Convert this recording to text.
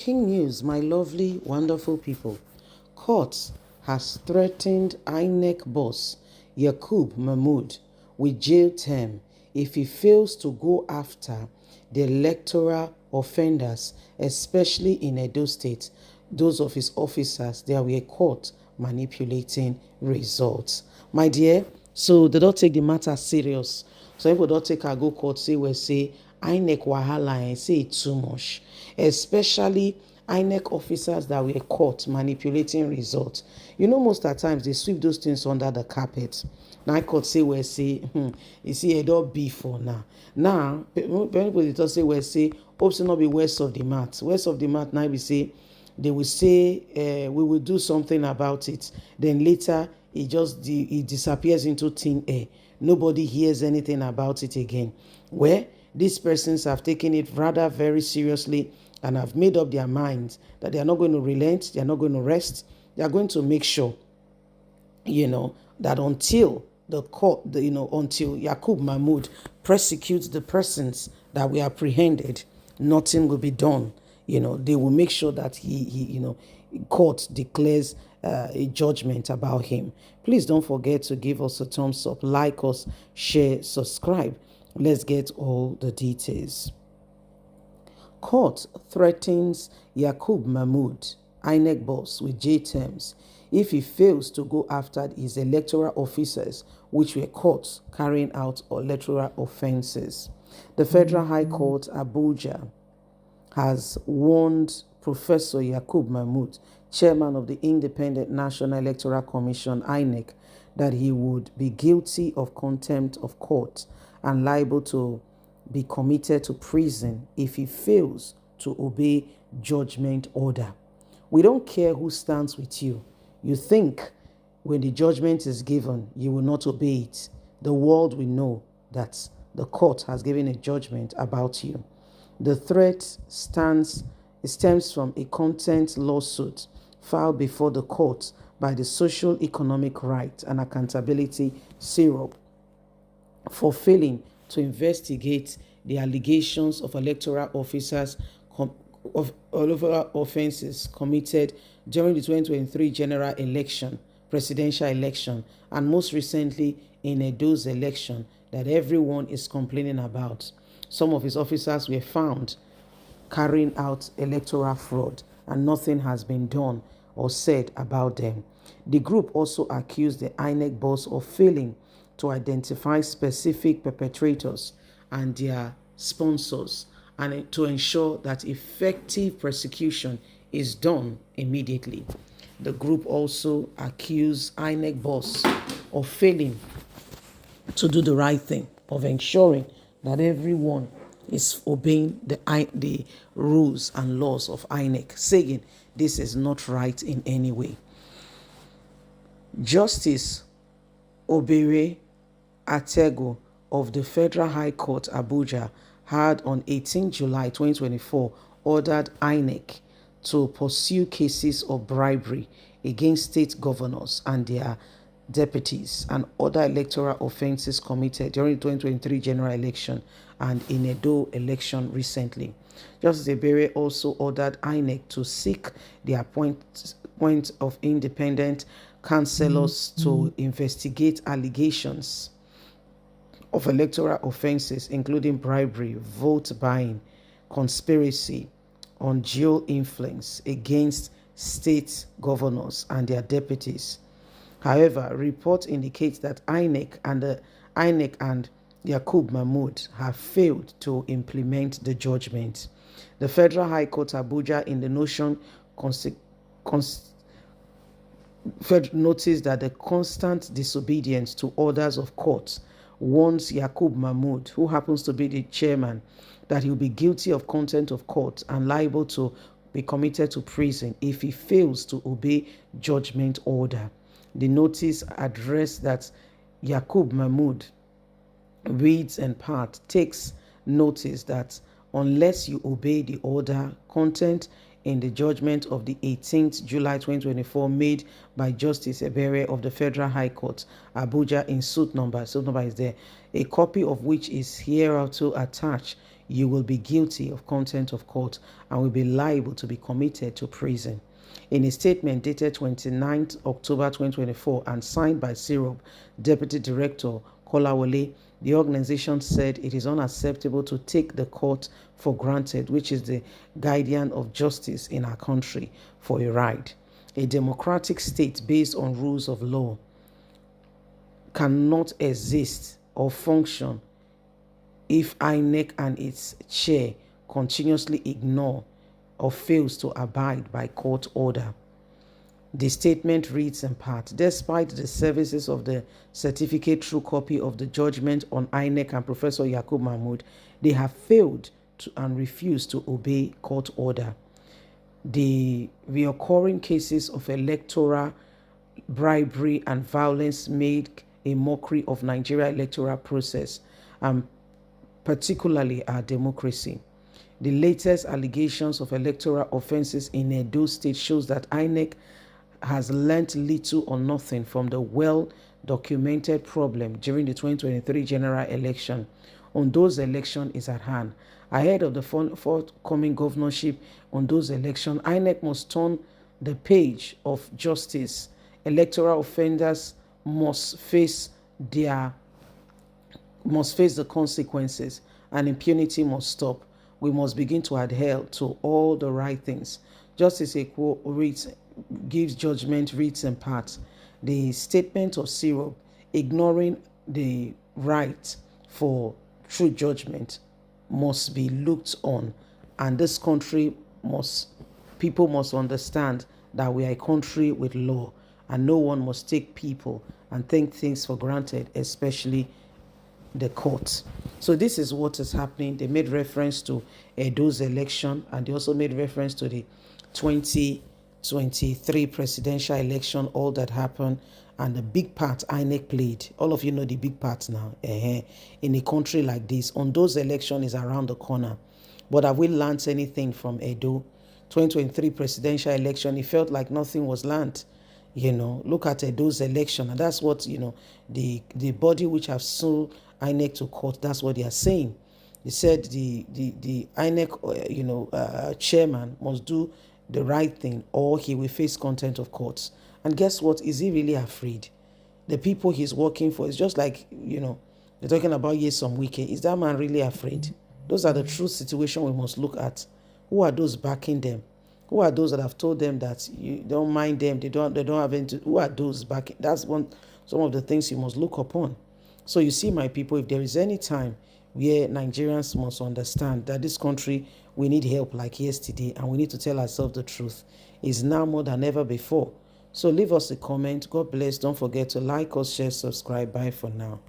King news, my lovely, wonderful people. Court has threatened Inec boss Yakubo Mahmood with jail term if he fails to go after the electoral offenders, especially in Edo State, those of his officers that were caught manipulating results. My dear, so they don't take the matter serious. So people don't take a go court, say INEC wahala and say it's too much, especially INEC officers that were caught manipulating results. You know, most of the times they sweep those things under the carpet. Now I could say you see a dog before now. Now, anybody just say hope to not be west of the mat. West of the mat now we say they will say we will do something about it. Then later it disappears into thin air. Nobody hears anything about it again. Where these persons have taken it rather very seriously and have made up their minds that they are not going to relent, they are not going to rest, they are going to make sure, that until the court, until Yakubo Mahmood prosecutes the persons that were apprehended, nothing will be done. They will make sure that court declares a judgment about him. Please don't forget to give us a thumbs up, like us, share, subscribe. Let's get all the details. Court threatens Yakubo Mahmood, INEC boss, with jail terms if he fails to go after his electoral officers which were caught carrying out electoral offences. The Federal High Court, Abuja, has warned Professor Yakubo Mahmood, chairman of the Independent National Electoral Commission, INEC, that he would be guilty of contempt of court and liable to be committed to prison if he fails to obey judgment order. We don't care who stands with you. You think when the judgment is given, you will not obey it. The world will know that the court has given a judgment about you. The threat stems from a contempt lawsuit filed before the court by the Social Economic Right and Accountability SERAP for failing to investigate the allegations of electoral officers of electoral offences committed during the 2023 general election, presidential election, and most recently in Edo's election that everyone is complaining about. Some of his officers were found carrying out electoral fraud, and nothing has been done or said about them. The group also accused the INEC boss of failing to identify specific perpetrators and their sponsors and to ensure that effective prosecution is done immediately. The group also accused INEC boss of failing to do the right thing, of ensuring that everyone is obeying the rules and laws of INEC, saying this is not right in any way. Justice Obere Atego of the Federal High Court, Abuja, had on 18 July 2024 ordered INEC to pursue cases of bribery against state governors and their deputies and other electoral offences committed during the 2023 general election and in Edo election recently. Justice Ebere also ordered INEC to seek the appointment of independent counsellors to investigate allegations of electoral offences, including bribery, vote buying, conspiracy, undue influence against state governors and their deputies. However, reports indicate that INEC and Yakubo Mahmood have failed to implement the judgment. The Federal High Court Abuja, in the noticed that the constant disobedience to orders of courts warns Yakubo Mahmood, who happens to be the chairman, that he will be guilty of contempt of court and liable to be committed to prison if he fails to obey judgment order. The notice addressed that Yakubo Mahmood reads and part takes notice that unless you obey the order content in the judgment of the 18th July 2024 made by Justice Ebere of the Federal High Court, Abuja, in suit number is there, a copy of which is hereto attached, you will be guilty of contempt of court and will be liable to be committed to prison. In a statement dated 29th October 2024 and signed by SERAP Deputy Director Kolawole, the organization said it is unacceptable to take the court for granted, which is the guardian of justice in our country, for a ride. A democratic state based on rules of law cannot exist or function if INEC and its chair continuously ignore or fails to abide by court order. The statement reads in part, despite the services of the certificate true copy of the judgment on INEC and Professor Yakubo, they have failed to and refused to obey court order. The reoccurring cases of electoral bribery and violence made a mockery of Nigeria electoral process and particularly our democracy. The latest allegations of electoral offenses in Edo State shows that INEC has learnt little or nothing from the well-documented problem during the 2023 general election. Ondo's election is at hand. Ahead of the forthcoming governorship on those elections, INEC must turn the page of justice. Electoral offenders must face the consequences, and impunity must stop. We must begin to adhere to all the right things. Justice Yakubo gives judgment, reads in part. The statement of SERAP ignoring the right for true judgment must be looked on, and this country people must understand that we are a country with law, and no one must take people and take things for granted, especially the court. So this is what is happening. They made reference to Edo's election, and they also made reference to the 2023 presidential election, all that happened, and the big part INEC played. All of you know the big part now. In a country like this, on those election is around the corner. But have we learned anything from Edo? 2023 presidential election, it felt like nothing was learned. Look at Edo's election, and that's what, the body which have sued INEC to court, that's what they are saying. They said the INEC, chairman must do the right thing or he will face contempt of courts. And guess what? Is he really afraid? The people he's working for, it's just like, they're talking about Yesom Wike. Is that man really afraid? Those are the true situation we must look at. Who are those backing them? Who are those that have told them that you don't mind them? They don't have any. Who are those backing? That's some of the things you must look upon. So you see, my people, if there is any time where Nigerians must understand that this country, we need help like yesterday, and we need to tell ourselves the truth, is now more than ever before. So leave us a comment. God bless. Don't forget to like us, share, subscribe. Bye for now.